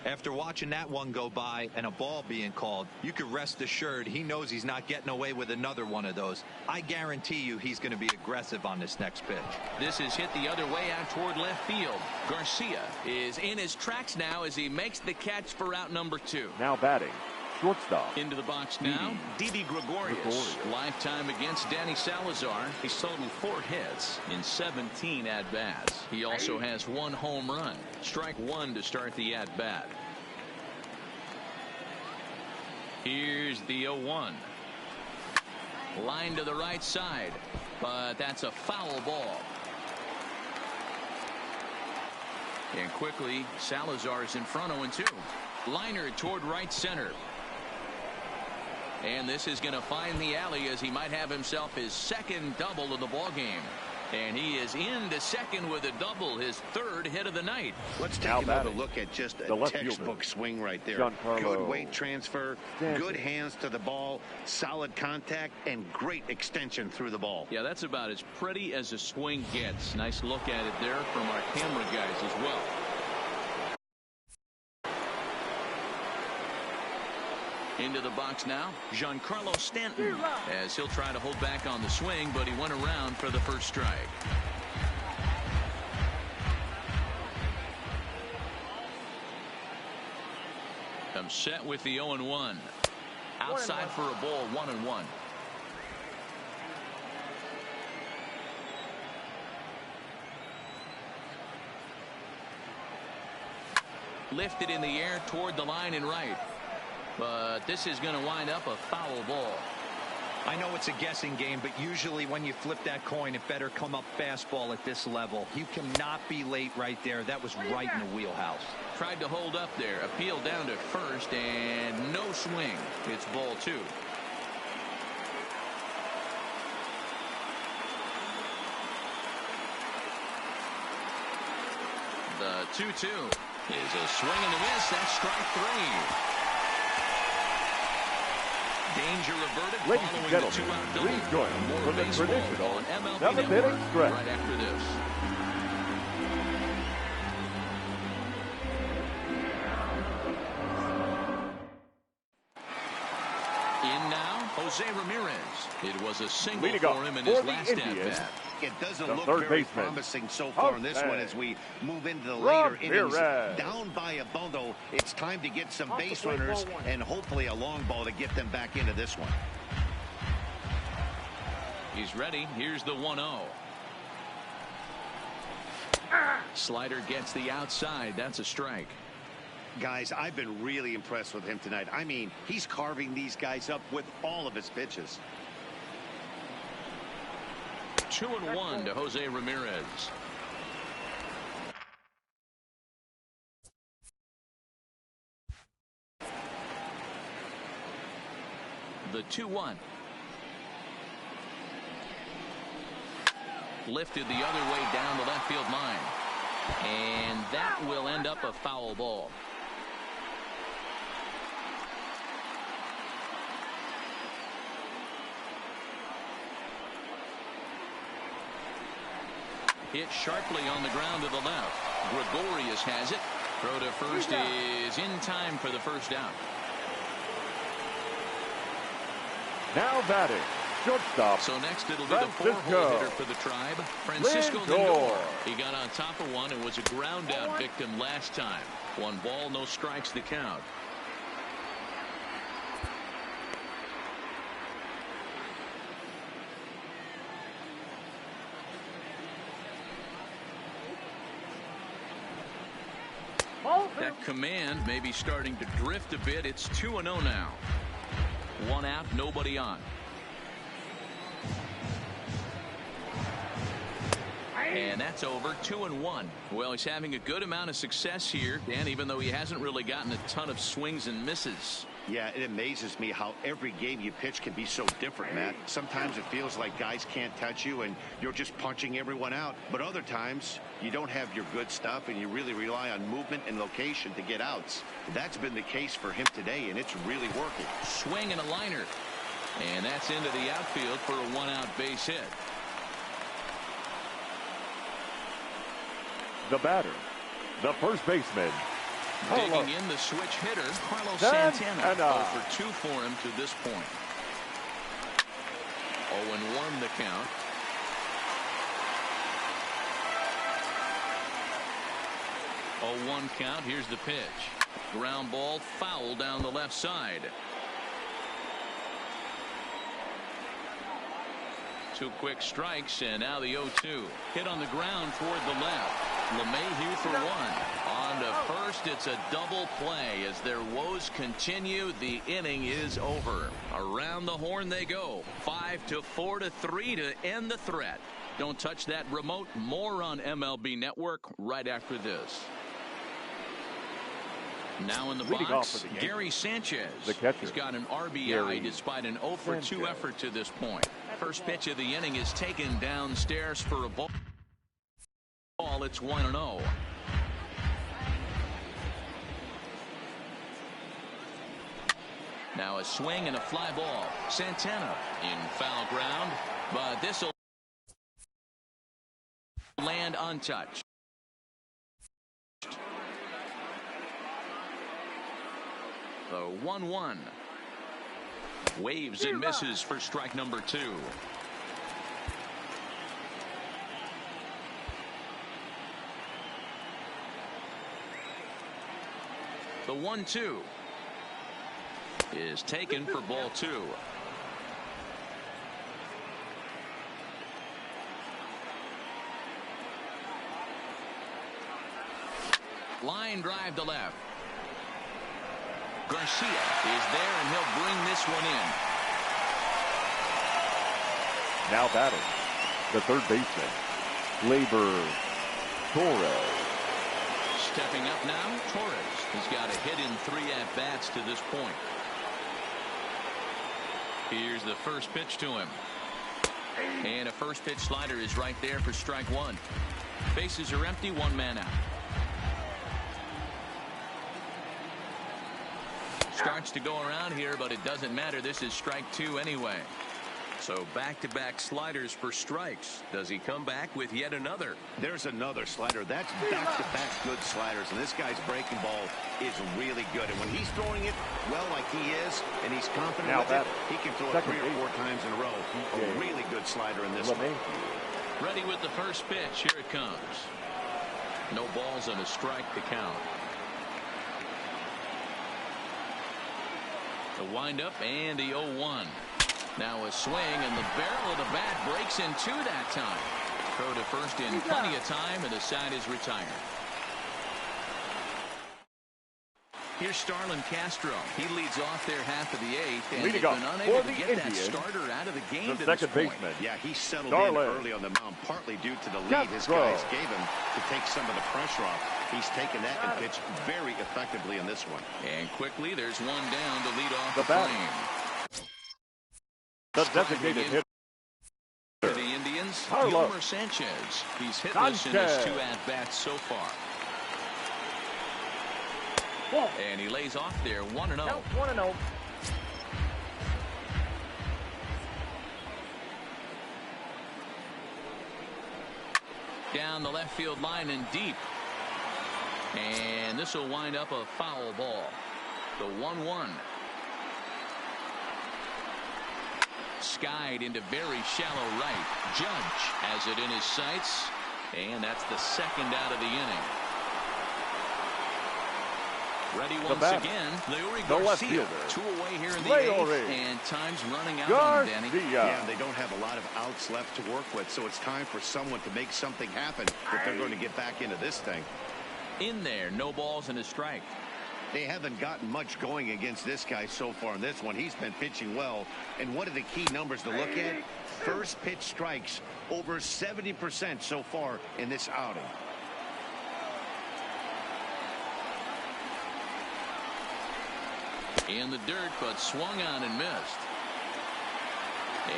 After watching that one go by and a ball being called, you can rest assured he knows he's not getting away with another one of those. I guarantee you he's going to be aggressive on this next pitch. This is hit the other way out toward left field. Garcia is in his tracks now as he makes the catch for out number 2. now batting, shortstop. Into the box now, Didi Gregorius. Lifetime against Danny Salazar. He's totaled 4 hits in 17 at-bats. He also has 1 home run. Strike 1 to start the at-bat. Here's the 0-1. Line to the right side, but that's a foul ball. And quickly, Salazar is in front. 0-2. Liner toward right center. And this is going to find the alley as he might have himself his 2nd double of the ball game. And he is into second with a double, his 3rd hit of the night. Let's take another look at just a textbook swing right there. Good weight transfer, good hands to the ball, solid contact, and great extension through the ball. Yeah, that's about as pretty as a swing gets. Nice look at it there from our camera guys as well. Into the box now, Giancarlo Stanton, as he'll try to hold back on the swing, but he went around for the first strike. I'm set with the 0-1. Outside for a ball. 1-1. Lifted in the air toward the line and right. But this is going to wind up a foul ball. I know it's a guessing game, but usually when you flip that coin, it better come up fastball at this level. You cannot be late right there. That was right in the wheelhouse. Tried to hold up there. Appeal down to first, and no swing. It's ball 2. The 2-2 is a swing and a miss. That's strike 3. Danger averted. Ladies and gentlemen, please join us for the traditional 7th inning stretch. Right after this. In now, Jose Ramirez. It was a single for him in his last at-bat. It doesn't look very promising so far in this one as we move into the later innings. Down by a bundle, it's time to get some base runners and hopefully a long ball to get them back into this one. He's ready. Here's the 1-0. Slider gets the outside. That's a strike. Guys, I've been really impressed with him tonight. I mean, he's carving these guys up with all of his pitches. 2-1 to Jose Ramirez. The 2-1. Lifted the other way down the left field line. And that will end up a foul ball. Hit sharply on the ground to the left. Gregorius has it. Throw to first is in time for the first out. Now batting, shortstop. So next it'll be the four-hole hitter for the Tribe, Francisco Lindor. He got on top of one and was a ground out victim last time. 1 ball, no strikes to count. That command may be starting to drift a bit. It's 2-0 now. 1 out, nobody on. And that's over. 2-1. Well, he's having a good amount of success here, Dan, even though he hasn't really gotten a ton of swings and misses. Yeah, it amazes me how every game you pitch can be so different, Matt. Sometimes it feels like guys can't touch you and you're just punching everyone out. But other times you don't have your good stuff and you really rely on movement and location to get outs. That's been the case for him today, and it's really working. Swing and a liner. And that's into the outfield for a 1-out base hit. The batter, the first baseman. Digging in the switch hitter, Carlos Santana. 0 for 2 for him to this point. 0-1 the count. 0-1 count. Here's the pitch. Ground ball, foul down the left side. 2 quick strikes, and now the 0-2. Hit on the ground toward the left. LeMahieu for 1. On to first, it's a double play. As their woes continue, the inning is over. Around the horn they go. 5-4-3 to end the threat. Don't touch that remote. More on MLB Network right after this. Now in the box, Gary Sanchez. The catcher. He's got an RBI despite an 0 for 2 effort to this point. First pitch of the inning is taken downstairs for a ball. It's 1-0. Now a swing and a fly ball. Santana in foul ground, but this will land untouched. The 1-1. Waves and misses for strike number 2. The 1-2 is taken for ball 2. Line drive to left. Garcia is there, and he'll bring this one in. Now batting, the third baseman, Gleyber Torres. Stepping up now, Torres. He's got a hit in 3 at-bats to this point. Here's the first pitch to him. And a first pitch slider is right there for strike 1. Bases are empty, 1 man out. Starts to go around here, but it doesn't matter. This is strike 2 anyway. So back-to-back sliders for strikes. Does he come back with yet another? There's another slider. That's back-to-back good sliders, and this guy's breaking ball is really good. And when he's throwing it well like he is, and he's confident with it, he can throw it 3 or 4 times in a row. A really good slider in this one. Ready with the first pitch. Here it comes. No balls and a strike to count. The windup and the 0-1. Now a swing, and the barrel of the bat breaks in 2 that time. throw to first in plenty of time, and the side is retired. Here's Starlin Castro. He leads off their half of the eighth, and they've been unable to get that starter out of the game to this point. Yeah, he settled in early on the mound, partly due to the lead his guys gave him to take some of the pressure off. He's taken that and pitched very effectively in this one. And quickly, there's one down to lead off the frame. The designated hitter for the Indians, Carlos Yolmer Sanchez. He's hitless in his 2 at-bats so far. And he lays off there 1-0. 1-0. Down the left field line and deep. And this will wind up a foul ball. The 1-1. Skied into very shallow right. Judge has it in his sights. And that's the second out of the inning. Ready once again, Leury Garcia. 2 away here in the 8th, and time's running out on Danny. Yeah, they don't have a lot of outs left to work with, so it's time for someone to make something happen if they're going to get back into this thing. In there, no balls and a strike. They haven't gotten much going against this guy so far in this one. He's been pitching well, and one of the key numbers to look at, first pitch strikes, over 70% so far in this outing. In the dirt, but swung on and missed.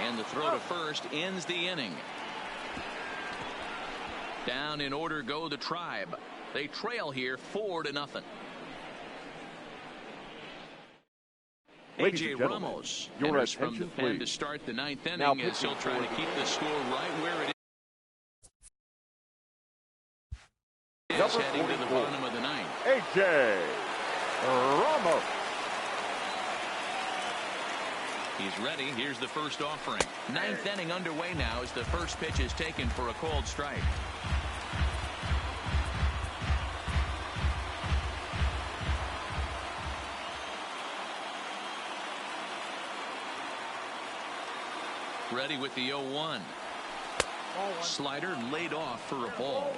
And the throw to first ends the inning. Down in order go the Tribe. They trail here 4-0. A.J. Ramos enters from the pen to start the 9th inning as he'll try to keep the score right where it is. Heading to the bottom of the 9th. A.J. Ramos. He's ready. Here's the first offering. 9th inning underway now as the first pitch is taken for a called strike. Ready with the 0-1. Slider laid off for a ball.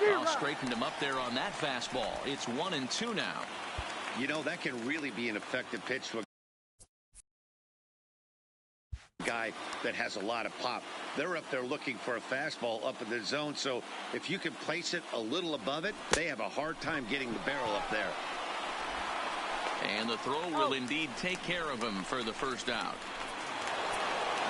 Well, straightened him up there on that fastball. It's 1-2 now. You know, that can really be an effective pitch to a guy that has a lot of pop. They're up there looking for a fastball up in the zone, so if you can place it a little above it, they have a hard time getting the barrel up there. And the throw will indeed take care of him for the first out.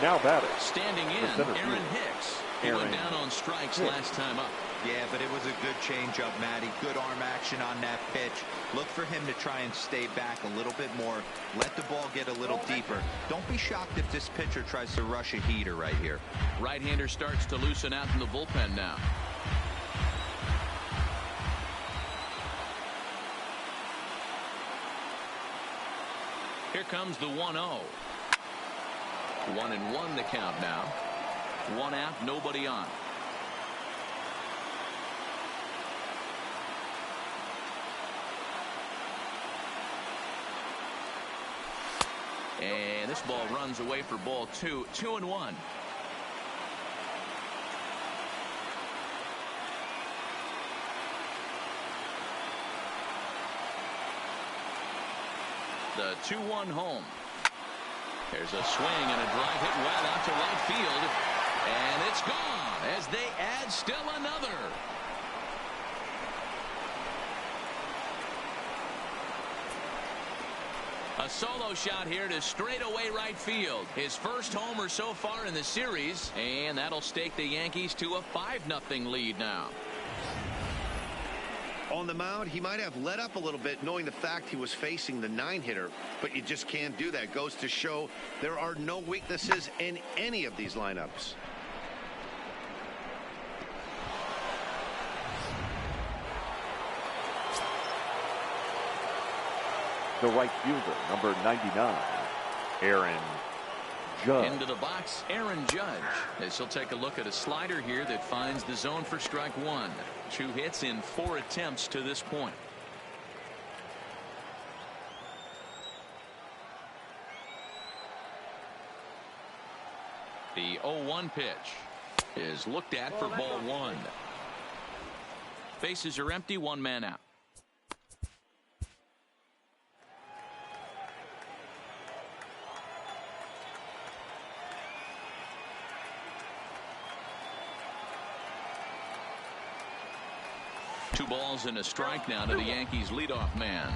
Now batting. Standing in, Aaron Hicks. He went down on strikes last time up. Yeah, but it was a good changeup, Matty. Good arm action on that pitch. Look for him to try and stay back a little bit more. Let the ball get a little deeper. Don't be shocked if this pitcher tries to rush a heater right here. Right-hander starts to loosen out in the bullpen now. Here comes the 1-0. 1-1 the count now. 1 out, nobody on. And this ball runs away for ball 2. 2-1. The 2-1 home. There's a swing and a drive hit well out to right field. And it's gone as they add still another. A solo shot here to straightaway right field. His first homer so far in the series. And that'll stake the Yankees to a 5-0 lead now. On the mound, he might have let up a little bit knowing the fact he was facing the 9-hitter, but you just can't do that. Goes to show there are no weaknesses in any of these lineups. The right fielder, number 99, Aaron Judge. Into the box, Aaron Judge, as he'll take a look at a slider here that finds the zone for strike one. 2 hits in 4 attempts to this point. The 0-1 pitch is looked at for ball one. Bases are empty, 1 man out. Two balls and a strike now to the Yankees leadoff man.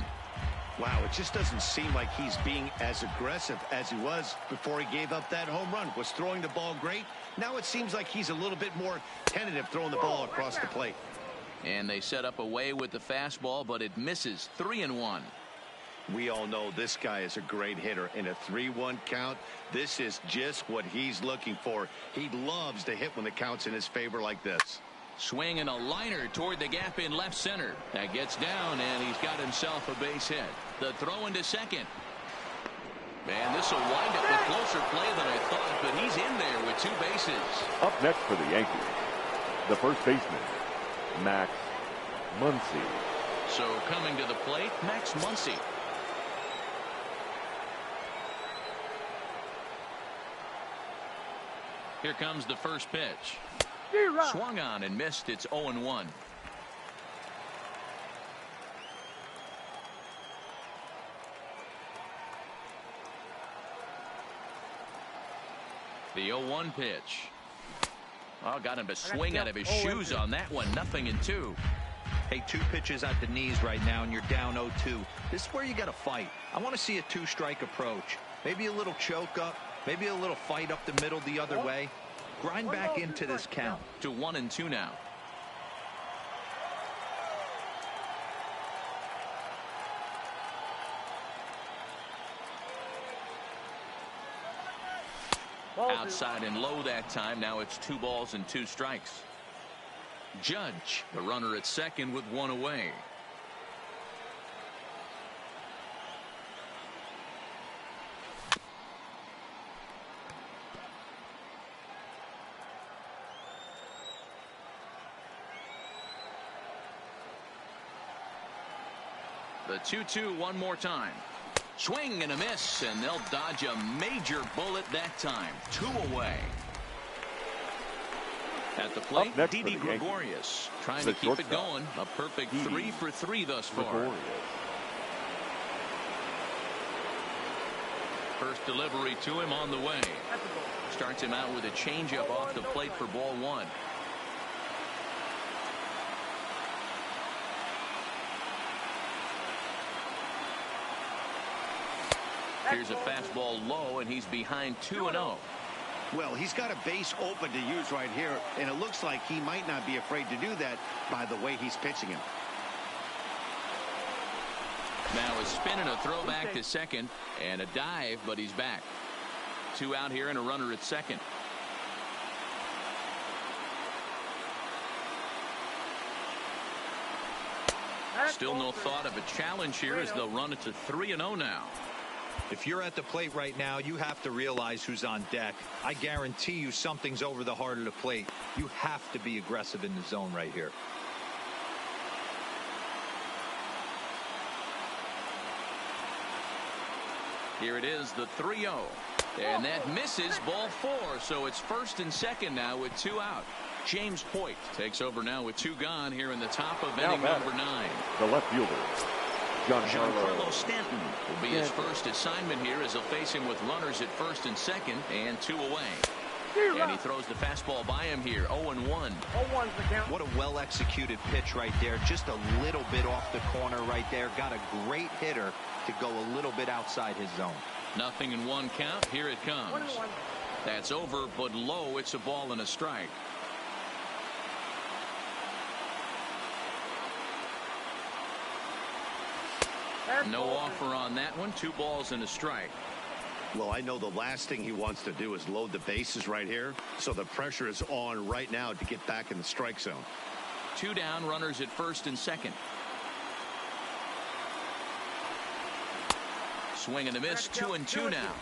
Wow, it just doesn't seem like he's being as aggressive as he was before he gave up that home run. Was throwing the ball great. Now it seems like he's a little bit more tentative throwing the ball across the plate. And they set up away with the fastball, but it misses. 3-1. We all know this guy is a great hitter. In a 3-1 count, this is just what he's looking for. He loves to hit when the count's in his favor like this. Swing and a liner toward the gap in left center. That gets down, and he's got himself a base hit. The throw into second. And this will wind up with closer play than I thought, but he's in there with 2 bases. Up next for the Yankees, the first baseman, Max Muncy. So coming to the plate, Max Muncy. Here comes the first pitch. Swung on and missed. It's 0-1. The 0-1 pitch. Oh, got him to swing out of his shoes on that one. 0-2. Hey, 2 pitches at the knees right now, and you're down 0-2. This is where you got to fight. I want to see a 2-strike approach. Maybe a little choke up. Maybe a little fight up the middle the other way. Grind back into this count. To 1-2 now. Outside and low that time. Now it's 2 balls and 2 strikes. Judge, the runner at second with 1 away. The 2-2 one more time. Swing and a miss, and they'll dodge a major bullet that time. 2 away. At the plate, Didi Gregorius trying to keep it going. A perfect 3 for 3 thus far. First delivery to him on the way. Starts him out with a changeup off the plate for ball one. Here's a fastball low, and he's behind 2-0. Well, he's got a base open to use right here, and it looks like he might not be afraid to do that by the way he's pitching him. Now a spin and a throw back to second, and a dive, but he's back. 2 out here and a runner at second. Still no thought of a challenge here as they'll run it to 3-0 now. If you're at the plate right now, you have to realize who's on deck. I guarantee you something's over the heart of the plate. You have to be aggressive in the zone right here. Here it is, the 3-0. And that misses, ball 4. So it's first and second now with 2 out. James Hoyt takes over now with 2 gone here in the top of inning number 9. The left fielder, Giancarlo Stanton will be his first assignment here as he'll face him with runners at first and second and 2 away. And he throws the fastball by him here. 0-1. What a well-executed pitch right there. Just a little bit off the corner right there. Got a great hitter to go a little bit outside his zone. 0-1 count. Here it comes. That's over, but low. It's a ball and a strike. No offer on that one. 2 balls and a strike. Well, I know the last thing he wants to do is load the bases right here. So the pressure is on right now to get back in the strike zone. 2 down, runners at first and second. Swing and a miss. 2-2 now.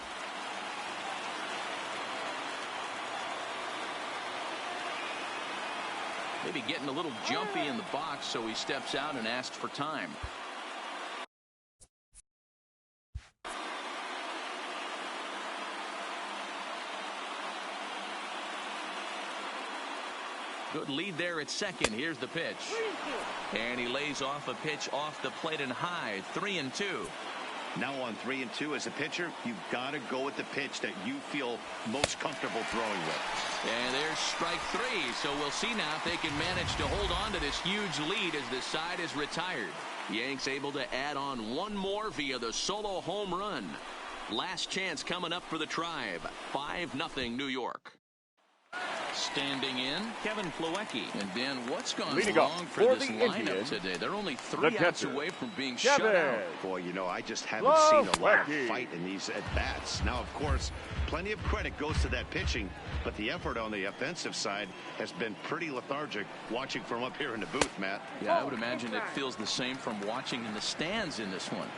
Maybe getting a little jumpy in the box, so he steps out and asks for time. Good lead there at second. Here's the pitch. And he lays off a pitch off the plate and high. 3-2. Now on 3-2 as a pitcher, you've got to go with the pitch that you feel most comfortable throwing with. And there's strike three. So we'll see now if they can manage to hold on to this huge lead as the side is retired. Yanks able to add on one more via the solo home run. Last chance coming up for the Tribe. 5-0 New York. Standing in, Kevin Plawecki. And Dan, what's gone wrong for this lineup today? They're only 3 outs away from being shut out. Boy, you know, I just haven't seen a lot of fight in these at-bats. Now, of course, plenty of credit goes to that pitching, but the effort on the offensive side has been pretty lethargic watching from up here in the booth, Matt. Yeah, I would imagine it feels the same from watching in the stands in this one.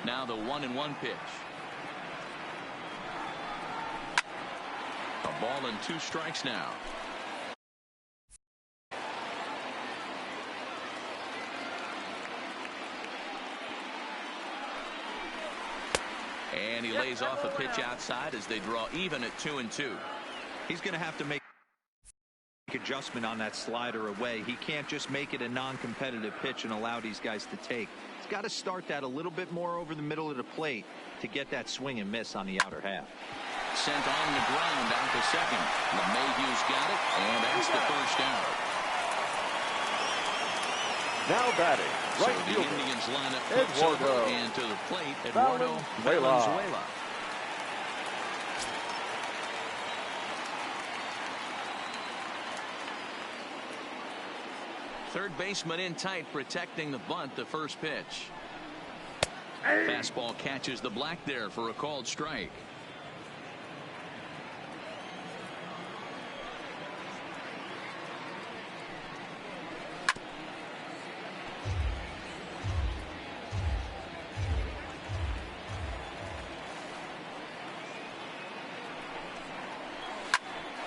Now the 1-1 pitch. A ball and 2 strikes now. And he lays off a pitch outside as they draw even at 2-2. He's going to have to make adjustment on that slider away. He can't just make it a non-competitive pitch and allow these guys to take. He's got to start that a little bit more over the middle of the plate to get that swing and miss on the outer half. Sent on the ground out to second. LeMahieu's got it, and that's the first out. Now batting, right so the fielder, Indians line up close over and to the plate, Eduardo Valenzuela. Valenzuela. Third baseman in tight, protecting the bunt. The first pitch. Fastball catches the black there for a called strike.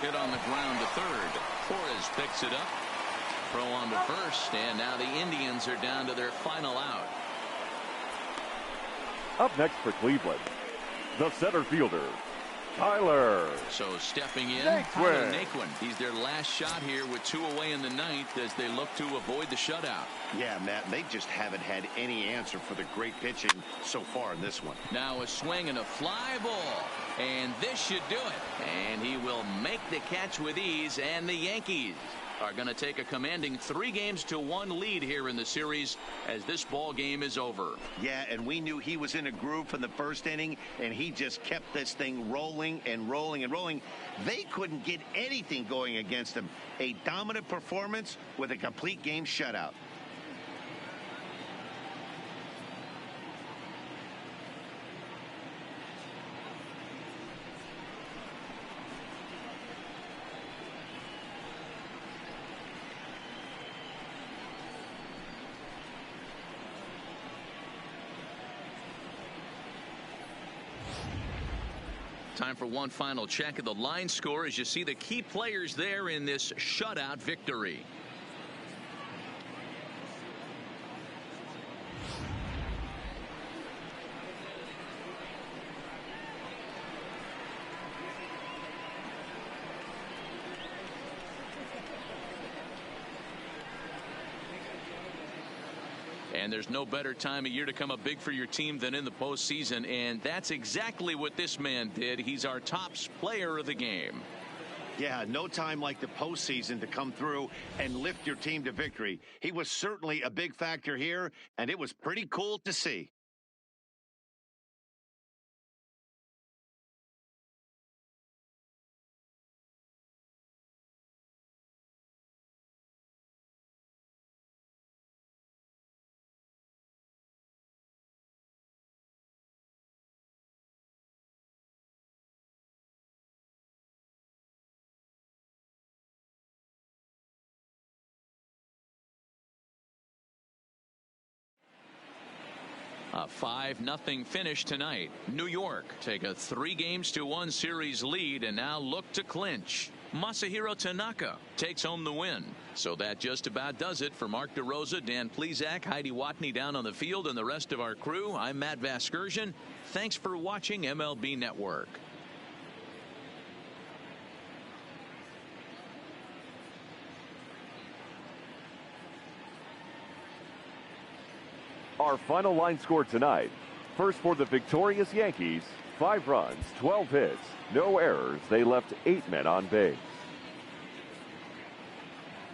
Hit on the ground to third. Torres picks it up. Throw on to first, and now the Indians are down to their final out. Up next for Cleveland, the center fielder, Tyler. So stepping in, Tyler Naquin. He's their last shot here with 2 away in the ninth as they look to avoid the shutout. Yeah, Matt, they just haven't had any answer for the great pitching so far in this one. Now a swing and a fly ball, and this should do it. And he will make the catch with ease, and the Yankees are going to take a commanding 3-1 lead here in the series as this ball game is over. Yeah, and we knew he was in a groove from the first inning, and he just kept this thing rolling and rolling and rolling. They couldn't get anything going against him. A dominant performance with a complete game shutout. Time for one final check of the line score as you see the key players there in this shutout victory. And there's no better time of year to come up big for your team than in the postseason, and that's exactly what this man did. He's our top player of the game. Yeah, no time like the postseason to come through and lift your team to victory. He was certainly a big factor here, and it was pretty cool to see. A 5-0 finish tonight. New York take a 3-1 series lead and now look to clinch. Masahiro Tanaka takes home the win. So that just about does it for Mark DeRosa, Dan Plesac, Heidi Watney down on the field, and the rest of our crew. I'm Matt Vasgersian. Thanks for watching MLB Network. Our final line score tonight. First for the victorious Yankees, 5 runs, 12 hits, no errors. They left 8 men on base.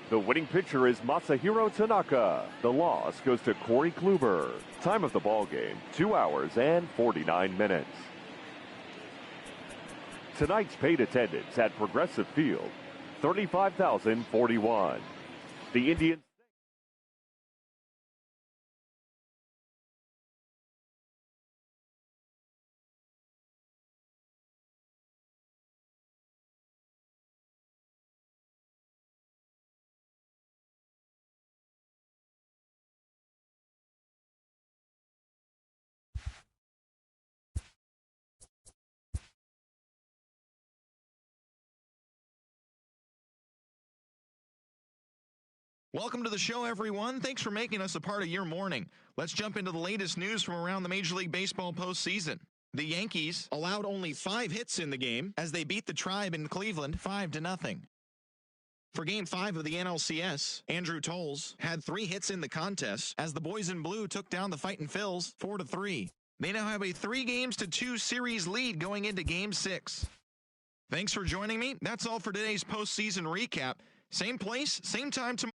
The winning pitcher is Masahiro Tanaka. The loss goes to Corey Kluber. Time of the ball game, 2 hours and 49 minutes. Tonight's paid attendance at Progressive Field, 35,041. The Indians. Welcome to the show, everyone. Thanks for making us a part of your morning. Let's jump into the latest news from around the Major League Baseball postseason. The Yankees allowed only 5 hits in the game as they beat the Tribe in Cleveland 5-0. For Game 5 of the NLCS, Andrew Tolles had 3 hits in the contest as the Boys in Blue took down the Fightin' Phils 4-3. They now have a 3-2 series lead going into Game 6. Thanks for joining me. That's all for today's postseason recap. Same place, same time tomorrow.